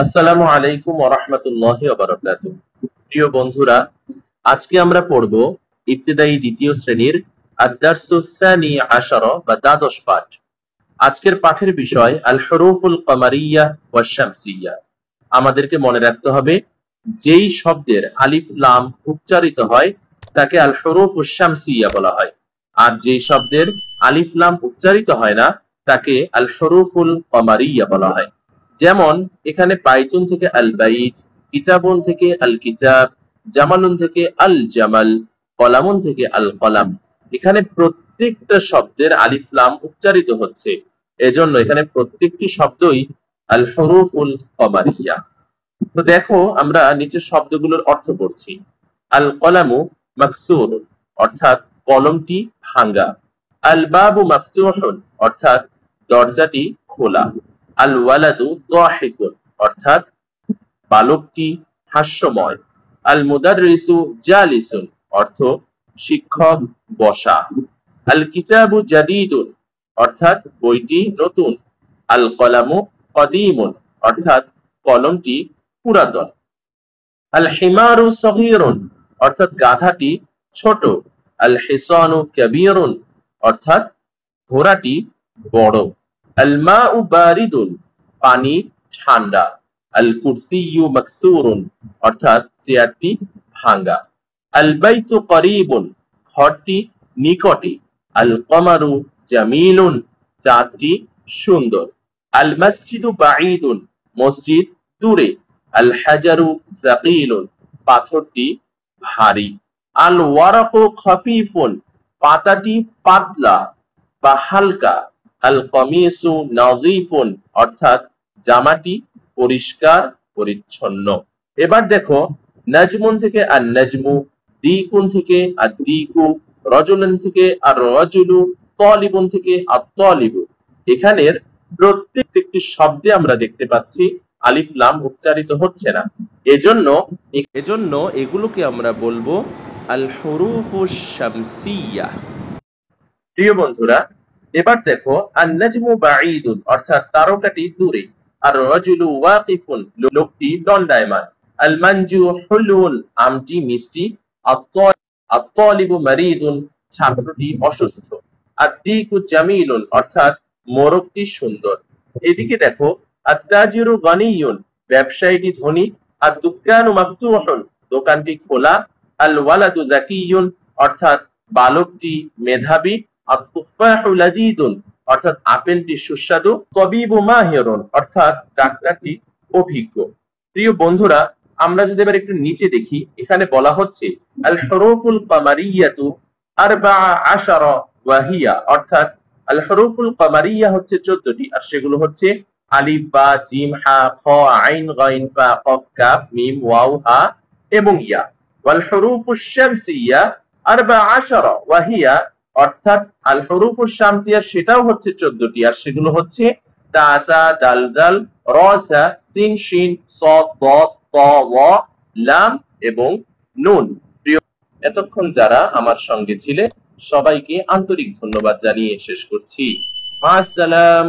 আসসালামু আলাইকুম ওয়া রাহমাতুল্লাহি ওয়া বারাকাতুহু। প্রিয় বন্ধুরা, আজকে আমরা পড়ব ইবতিদায়ী দ্বিতীয় শ্রেণীর আদ-দারসুস সানি আশারা বা দ্বাদশ পাঠ। আজকের পাঠের বিষয় আল হুরুফুল কমারিয়্যা ওয়াশ শামসিয়্যা। আমাদেরকে মনে রাখতে হবে যেই শব্দের আলিফ লাম উচ্চারিত হয় তাকে আল হুরুফুশ শামসিয়্যা বলা হয়, আর যেই শব্দের আলিফ লাম উচ্চারিত হয় না তাকে আল হুরুফুল কমারিয়্যা বলা হয়। যেমন এখানে বাইতুন থেকে আল বাইত, কিতাবুন থেকে আল কিতাব, জামালুন থেকে আল জামাল, কলামুন থেকে আল কলাম। এখানে প্রত্যেকটা শব্দের আলিফ লাম উচ্চারিত হচ্ছে, এজন্য এখানে প্রত্যেকটি শব্দই আল হুরুফুল কমারিয়্যা। তো দেখো, আমরা নিচের শব্দগুলোর অর্থ পড়ছি। আল কলামু মাকসুর, অর্থাৎ কলমটি ভাঙ্গা। আল বাবু মাফতুহুন, অর্থাৎ দরজাটি খোলা। আল ওয়ালাদু দাহিকুন, অর্থাৎ বালকটি হাস্যময়। আল মুদাররিসু জালিসুন, অর্থ শিক্ষক বসা। আল কিতাবু জাদীদুন, অর্থাৎ বইটি নতুন। আল কলামু কদীমুন, অর্থাৎ কলমটি পুরাতন। আল হিমারু সগীরুন, অর্থাৎ গাধাটি ছোট। আল হিসানু কাবীরুন, অর্থাৎ ঘোড়াটি বড়। আল মাউ বারিদুন, পানি ঠান্ডা। আল কুরসিয়্যু মাকসুরুন, অর্থাৎ চেয়ারটি ভাঙ্গা। আল বাইতু করিবুন, ঘরটি নিকটে। আল কমারু জামিলুন, চাঁদটি সুন্দর। আল মসজিদু বাঈদুন, মসজিদ দূরে। আল হাজারু সাকিলুন, পাথরটি ভারী। আল ওয়ারাকু খাফিফুন, পাতাটি পাতলা বা হালকা। আল কমিসু নাযিফুন, অর্থাৎ জামাটি পরিষ্কার পরিচ্ছন্ন। এবার দেখো, নাজমুন থেকে আন নাজমু, দিকুন থেকে আদ দিকু, রজুলুন থেকে আর রজুলু, তালিবুন থেকে আত তালিবু। এখানের প্রত্যেকটি শব্দে আমরা দেখতে পাচ্ছি আলিফ লাম উচ্চারিত হচ্ছে না, এজন্য এগুলোকে আমরা বলবো আল হুরুফুশ শামসিয়্যা। প্রিয় বন্ধুরা, এবার দেখো আন নাজমু বাঈদুন, অর্থাৎ তারকাটি দূরে। আর রাজুলু ওয়াকিফুন, লোকটি দণ্ডায়মান। আল মানজু হুলুন, আমটি মিষ্টি। আত-তালিবু মারিদুন, ছাত্রটি অসুস্থ। আদ-দিকু জামিলুন, অর্থাৎ মোরগটি সুন্দর। এদিকে দেখো, আত-তাজিরু গানিয়ুন, ব্যবসায়ীটি ধনী। আদ-দুকানু মাফতুহুন, দোকানটি খোলা। আল ওয়ালাদু যাকিয়ুন, অর্থাৎ বালকটি মেধাবী। আত-তুফাহু লাযীযুন, অর্থাৎ আপেলটি সুস্বাদু। তবিবু মাহিরুন, অর্থাৎ ডাক্তারটি অভিজ্ঞ। প্রিয় বন্ধুরা, আমরা যদি এবার একটু নিচে দেখি, এখানে বলা হচ্ছে আল হুরুফুল কমারিয়াতু আরবাআ আশারা ওয়া হিয়া, অর্থাৎ আল হুরুফুল কমারিয়া হচ্ছে 14টি, আর সেগুলো হচ্ছে আলিফ বা জিম হা খ আইন গাইন ফা কফ কাফ মিম ওয়াও হা এবং ইয়া। ওয়াল হুরুফুশ শামসিয়্যা আরবাআ আশারা ওয়া হিয়া, অর্থাৎ আল হুরুফুশ শামসিয়্যা সেটাও হচ্ছে 14টি, আর সেগুলো হচ্ছে তা সা দাল দাল র সা সিন শিন সাদ দাদ তা ওয়া লাম এবং নুন। প্রিয়, এতক্ষণ যারা আমার সঙ্গে ছিলেন সবাইকে আন্তরিক ধন্যবাদ জানিয়ে শেষ করছি। মা আসসালাম।